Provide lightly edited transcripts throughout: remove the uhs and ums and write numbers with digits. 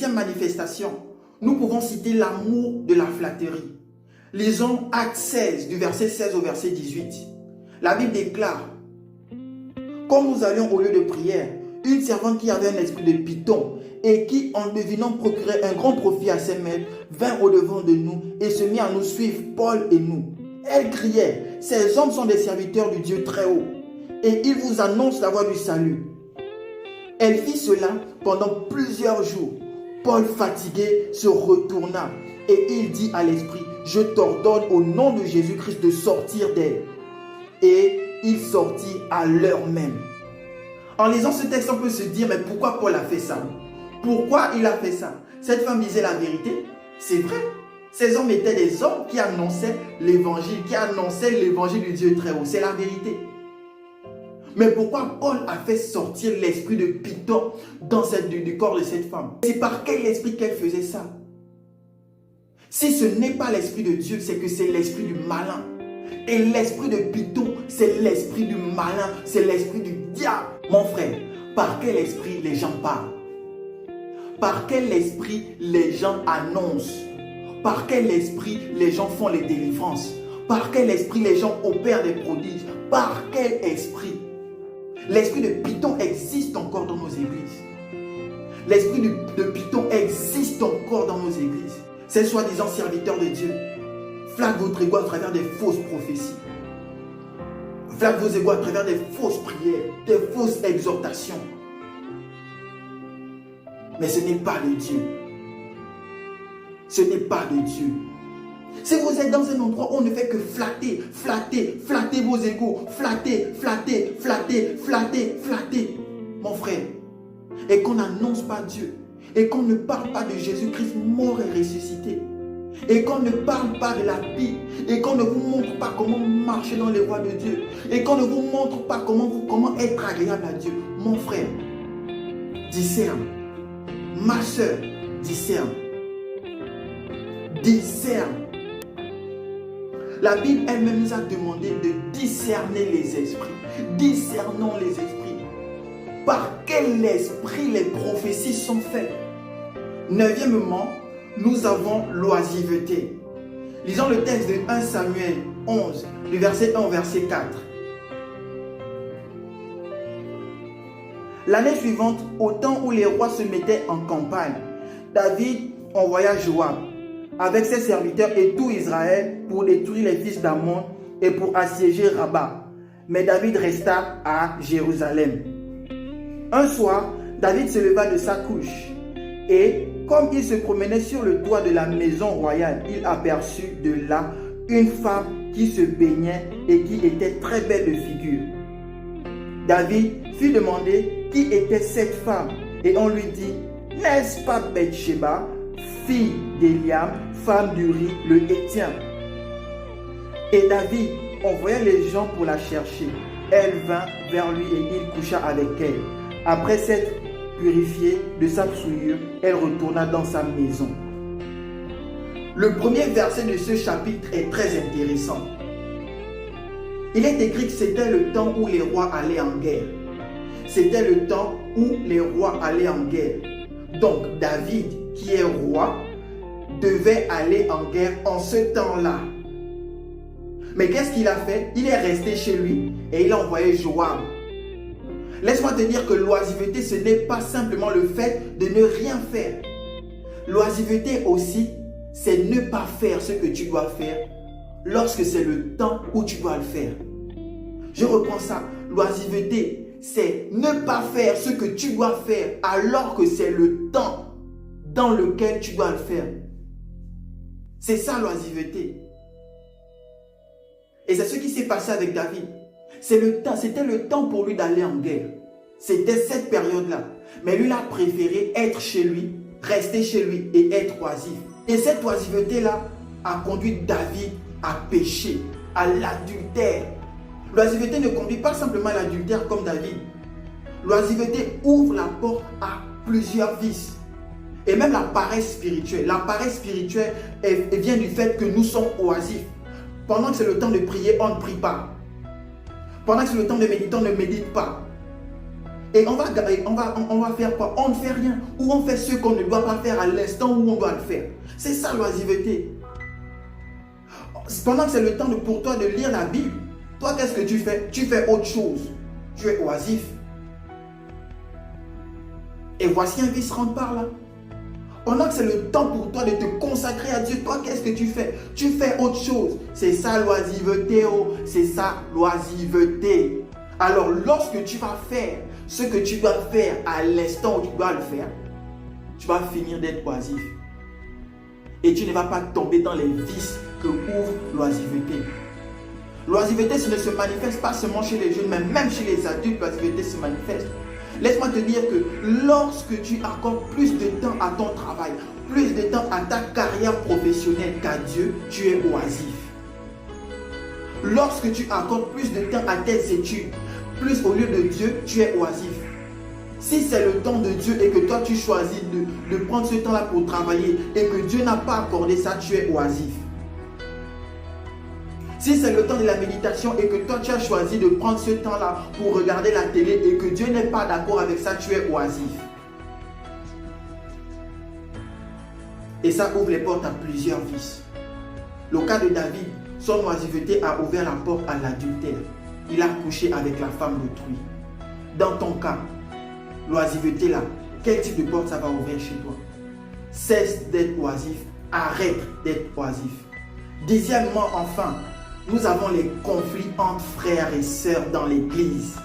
deuxième manifestation, nous pouvons citer l'amour de la flatterie. Lisons Actes 16, du verset 16 au verset 18. La Bible déclare: comme nous allions au lieu de prière, une servante qui avait un esprit de python et qui, en devinant procurer un grand profit à ses maîtres, vint au-devant de nous et se mit à nous suivre, Paul et nous. Elle criait: ces hommes sont des serviteurs du Dieu très haut et ils vous annoncent la voie du salut. Elle fit cela pendant plusieurs jours. Paul, fatigué, se retourna et il dit à l'esprit: je t'ordonne au nom de Jésus-Christ de sortir d'elle. Et il sortit à l'heure même. En lisant ce texte, on peut se dire: mais pourquoi Paul a fait ça? Pourquoi il a fait ça? Cette femme disait la vérité. C'est vrai. Ces hommes étaient des hommes qui annonçaient l'évangile, du Dieu très haut. C'est la vérité. Mais pourquoi Paul a fait sortir l'esprit de python du corps de cette femme? C'est par quel esprit qu'elle faisait ça? Si ce n'est pas l'esprit de Dieu, c'est que c'est l'esprit du malin. Et l'esprit de python, c'est l'esprit du malin, c'est l'esprit du diable. Mon frère, par quel esprit les gens parlent? Par quel esprit les gens annoncent? Par quel esprit les gens font les délivrances? Par quel esprit les gens opèrent des prodiges? Par quel esprit? L'esprit de python existe encore dans nos églises. L'esprit de python existe encore dans nos églises. Ces soi-disant serviteurs de Dieu flattent votre ego à travers des fausses prophéties. Flattent vos égos à travers des fausses prières, des fausses exhortations. Mais ce n'est pas de Dieu. Ce n'est pas de Dieu. Si vous êtes dans un endroit où on ne fait que flatter vos égos, flatter, mon frère, et qu'on n'annonce pas Dieu, et qu'on ne parle pas de Jésus-Christ mort et ressuscité, et qu'on ne parle pas de la Bible, et qu'on ne vous montre pas comment marcher dans les voies de Dieu, et qu'on ne vous montre pas comment être agréable à Dieu, mon frère, discerne. Ma soeur, discerne. Discerne. La Bible elle-même nous a demandé de discerner les esprits. Discernons les esprits. Par quel esprit les prophéties sont faites? Neuvièmement, nous avons l'oisiveté. Lisons le texte de 1 Samuel 11, du verset 1 au verset 4. L'année suivante, au temps où les rois se mettaient en campagne, David envoya Joab avec ses serviteurs et tout Israël pour détruire les fils d'Ammon et pour assiéger Rabat. Mais David resta à Jérusalem. Un soir, David se leva de sa couche et, comme il se promenait sur le toit de la maison royale, il aperçut de là une femme qui se baignait et qui était très belle de figure. David fit demander qui était cette femme et on lui dit: n'est-ce pas Bathsheba, fille d'Eliam, femme d'Uri le Héthien? Et David envoya les gens pour la chercher. Elle vint vers lui et il coucha avec elle. Après s'être purifiée de sa souillure, elle retourna dans sa maison. Le premier verset de ce chapitre est très intéressant. Il est écrit que c'était le temps où les rois allaient en guerre. C'était le temps où les rois allaient en guerre. Donc David, qui est roi, devait aller en guerre en ce temps-là. Mais qu'est-ce qu'il a fait? Il est resté chez lui et il a envoyé Joab. Laisse-moi te dire que l'oisiveté, ce n'est pas simplement le fait de ne rien faire. L'oisiveté aussi, c'est ne pas faire ce que tu dois faire lorsque c'est le temps où tu dois le faire. Je reprends ça. L'oisiveté, c'est ne pas faire ce que tu dois faire alors que c'est le temps dans lequel tu dois le faire. C'est ça l'oisiveté. Et c'est ce qui s'est passé avec David. C'était le temps pour lui d'aller en guerre. C'était cette période-là. Mais lui, il a préféré être chez lui, rester chez lui et être oisif. Et cette oisiveté-là a conduit David à pécher, à l'adultère. L'oisiveté ne conduit pas simplement à l'adultère comme David. L'oisiveté ouvre la porte à plusieurs vices. Et même la paresse spirituelle. La paresse spirituelle vient du fait que nous sommes oisifs. Pendant que c'est le temps de prier, on ne prie pas. Pendant que c'est le temps de méditer, on ne médite pas. Et on va faire quoi? On ne fait rien. Ou on fait ce qu'on ne doit pas faire à l'instant où on doit le faire. C'est ça l'oisiveté. Pendant que c'est le temps pour toi de lire la Bible, toi qu'est-ce que tu fais? Tu fais autre chose. Tu es oisif. Et voici un vice rentre par là. Pendant que c'est le temps pour toi de te consacrer à Dieu, toi qu'est-ce que tu fais? Tu fais autre chose. C'est ça l'oisiveté, oh. C'est ça l'oisiveté. Alors lorsque tu vas faire ce que tu dois faire à l'instant où tu dois le faire, tu vas finir d'être oisif. Et tu ne vas pas tomber dans les vices que ouvre l'oisiveté. L'oisiveté, ce ne se manifeste pas seulement chez les jeunes, mais même chez les adultes, l'oisiveté se manifeste. Laisse-moi te dire que lorsque tu accordes plus de temps à ton travail, plus de temps à ta carrière professionnelle qu'à Dieu, tu es oisif. Lorsque tu accordes plus de temps à tes études, plus au lieu de Dieu, tu es oisif. Si c'est le temps de Dieu et que toi tu choisis de prendre ce temps-là pour travailler et que Dieu n'a pas accordé ça, tu es oisif. Si c'est le temps de la méditation et que toi tu as choisi de prendre ce temps-là pour regarder la télé et que Dieu n'est pas d'accord avec ça, tu es oisif. Et ça ouvre les portes à plusieurs vices. Le cas de David, son oisiveté a ouvert la porte à l'adultère. Il a couché avec la femme d'autrui. Dans ton cas, l'oisiveté là, quel type de porte ça va ouvrir chez toi? Cesse d'être oisif, arrête d'être oisif. Deuxièmement, enfin, nous avons les conflits entre frères et sœurs dans l'église.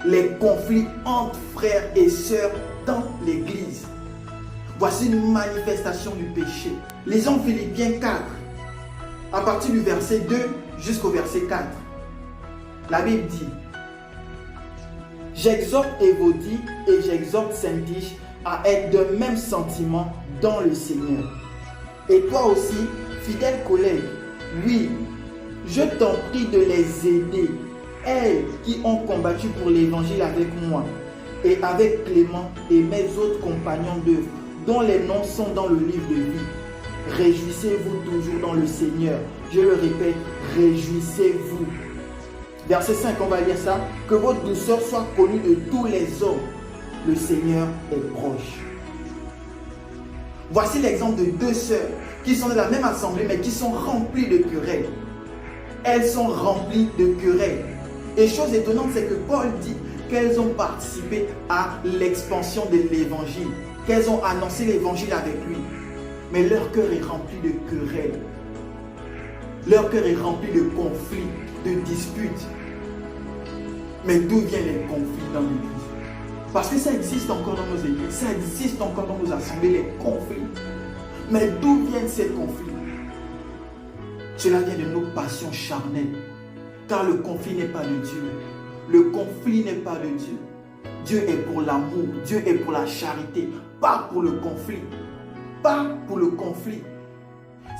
Les conflits entre frères et sœurs dans l'église. Voici une manifestation du péché. Lisons Philippiens 4, à partir du verset 2 jusqu'au verset 4. La Bible dit: j'exhorte Évodie et j'exhorte Syntyche à être de même sentiment dans le Seigneur. Et toi aussi, fidèle collègue, oui, je t'en prie de les aider, elles qui ont combattu pour l'évangile avec moi, et avec Clément et mes autres compagnons d'œuvre, dont les noms sont dans le livre de vie. Réjouissez-vous toujours dans le Seigneur. Je le répète, réjouissez-vous. Verset 5, on va lire ça. Que votre douceur soit connue de tous les hommes. Le Seigneur est proche. Voici l'exemple de deux sœurs qui sont de la même assemblée mais qui sont remplies de querelles. Elles sont remplies de querelles. Et chose étonnante, c'est que Paul dit qu'elles ont participé à l'expansion de l'évangile, qu'elles ont annoncé l'évangile avec lui. Mais leur cœur est rempli de querelles. Leur cœur est rempli de conflits, de disputes. Mais d'où viennent les conflits dans l'église? Parce que ça existe encore dans nos églises, ça existe encore dans nos assemblées, les conflits. Mais d'où viennent ces conflits? Cela vient de nos passions charnelles. Car le conflit n'est pas de Dieu. Le conflit n'est pas de Dieu. Dieu est pour l'amour, Dieu est pour la charité, pas pour le conflit. Pas pour le conflit.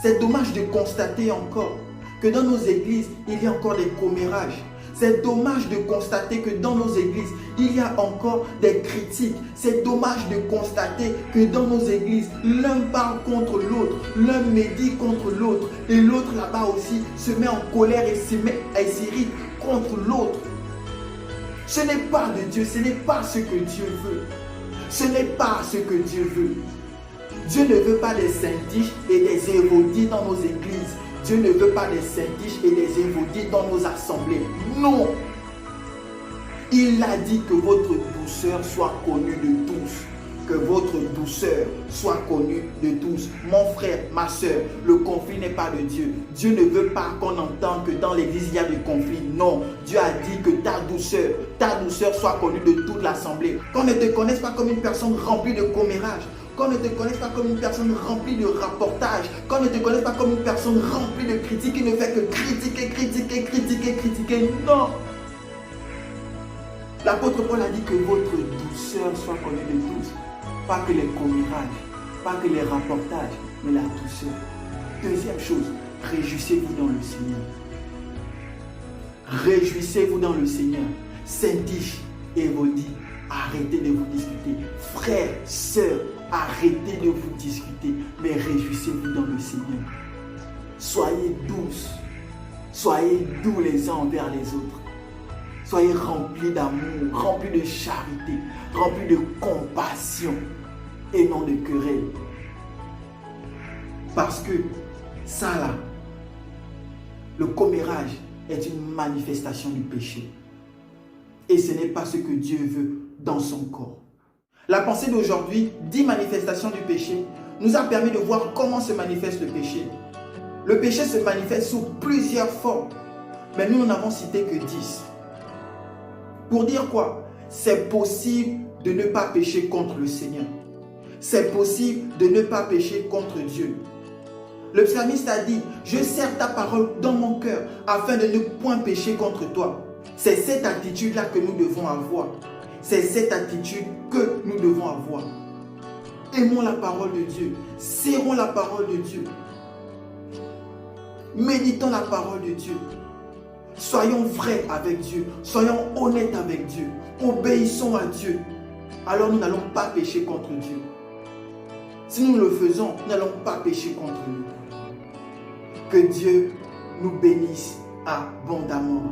C'est dommage de constater encore que dans nos églises, il y a encore des commérages. C'est dommage de constater que dans nos églises, il y a encore des critiques. C'est dommage de constater que dans nos églises, l'un parle contre l'autre, l'un médit contre l'autre, et l'autre là-bas aussi se met en colère et s'irrite contre l'autre. Ce n'est pas de Dieu, ce n'est pas ce que Dieu veut. Ce n'est pas ce que Dieu veut. Dieu ne veut pas des Syntyches et des Évodies dans nos églises. Dieu ne veut pas des Syntyches et des Évodies dans nos assemblées. Non. Il a dit que votre douceur soit connue de tous. Que votre douceur soit connue de tous. Mon frère, ma soeur, le conflit n'est pas de Dieu. Dieu ne veut pas qu'on entende que dans l'église il y a du conflit. Non. Dieu a dit que ta douceur soit connue de toute l'assemblée. Qu'on ne te connaisse pas comme une personne remplie de commérages. Qu'on ne te connaisse pas comme une personne remplie de rapportages. Qu'on ne te connaisse pas comme une personne remplie de critiques qui ne fait que critiquer. Non. L'apôtre Paul a dit que votre douceur soit connue de tous. Pas que les commérages, pas que les rapportages, mais la douceur. Deuxième chose, réjouissez-vous dans le Seigneur. Réjouissez-vous dans le Seigneur. Syntyche et Évodie, arrêtez de vous discuter. Frères, sœurs, arrêtez de vous discuter, mais réjouissez-vous dans le Seigneur. Soyez douces, soyez doux les uns envers les autres. Soyez remplis d'amour, remplis de charité, remplis de compassion et non de querelle. Parce que ça là, le commérage est une manifestation du péché. Et ce n'est pas ce que Dieu veut dans son corps. La pensée d'aujourd'hui, 10 manifestations du péché, nous a permis de voir comment se manifeste le péché. Le péché se manifeste sous plusieurs formes, mais nous n'en avons cité que 10. Pour dire quoi? C'est possible de ne pas pécher contre le Seigneur. C'est possible de ne pas pécher contre Dieu. Le psalmiste a dit, je serre ta parole dans mon cœur afin de ne point pécher contre toi. C'est cette attitude-là que nous devons avoir. C'est cette attitude que nous devons avoir. Aimons la parole de Dieu. Serrons la parole de Dieu. Méditons la parole de Dieu. Soyons vrais avec Dieu. Soyons honnêtes avec Dieu. Obéissons à Dieu. Alors nous n'allons pas pécher contre Dieu. Si nous le faisons, nous n'allons pas pécher contre lui. Que Dieu nous bénisse abondamment.